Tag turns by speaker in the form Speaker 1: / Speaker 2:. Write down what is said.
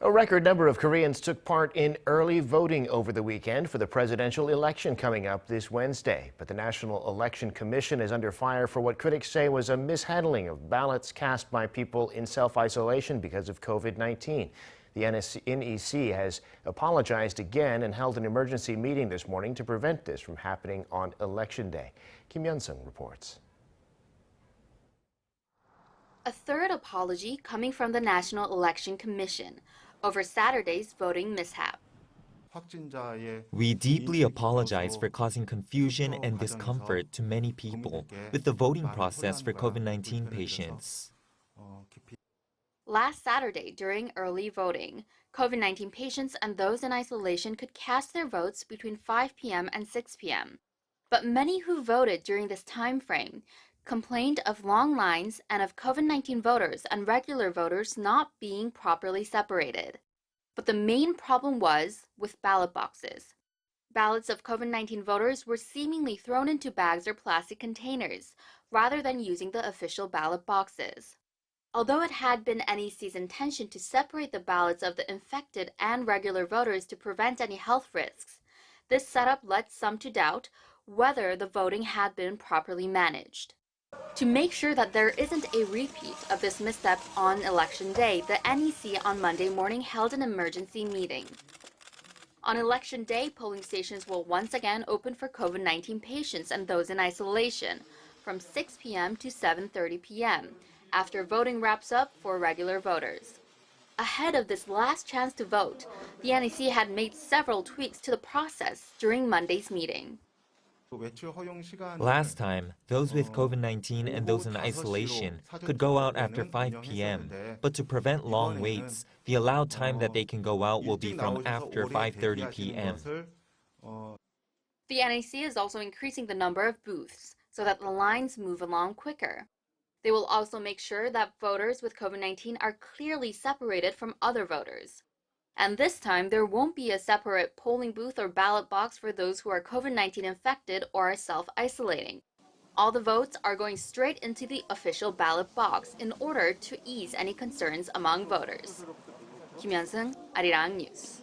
Speaker 1: A record number of Koreans took part in early voting over the weekend for the presidential election coming up this Wednesday. But the National Election Commission is under fire for what critics say was a mishandling of ballots cast by people in self-isolation because of COVID-19. The NEC has apologized again and held an emergency meeting this morning to prevent this from happening on Election Day. Yeon-seung reports.
Speaker 2: A third apology coming from the National Election Commission over Saturday's voting mishap.
Speaker 3: We deeply apologize for causing confusion and discomfort to many people with the voting process for COVID-19 patients.
Speaker 2: Last Saturday, during early voting, COVID-19 patients and those in isolation could cast their votes between 5 p.m. and 6 p.m. But many who voted during this time frame complained of long lines and of COVID-19 voters and regular voters not being properly separated. But the main problem was with ballot boxes. Ballots of COVID-19 voters were seemingly thrown into bags or plastic containers, rather than using the official ballot boxes. Although it had been NEC's intention to separate the ballots of the infected and regular voters to prevent any health risks, this setup led some to doubt whether the voting had been properly managed. To make sure that there isn't a repeat of this misstep on Election Day, the NEC on Monday morning held an emergency meeting. On Election Day, polling stations will once again open for COVID-19 patients and those in isolation from 6 p.m. to 7:30 p.m. after voting wraps up for regular voters. Ahead of this last chance to vote, the NEC had made several tweaks to the process during Monday's meeting.
Speaker 3: Last time, those with COVID-19 and those in isolation could go out after 5 p.m., but to prevent long waits, the allowed time that they can go out will be from after 5:30 p.m.
Speaker 2: The NEC is also increasing the number of booths so that the lines move along quicker. They will also make sure that voters with COVID-19 are clearly separated from other voters. And this time, there won't be a separate polling booth or ballot box for those who are COVID-19 infected or are self-isolating. All the votes are going straight into the official ballot box in order to ease any concerns among voters. Yeon-seung, Arirang News.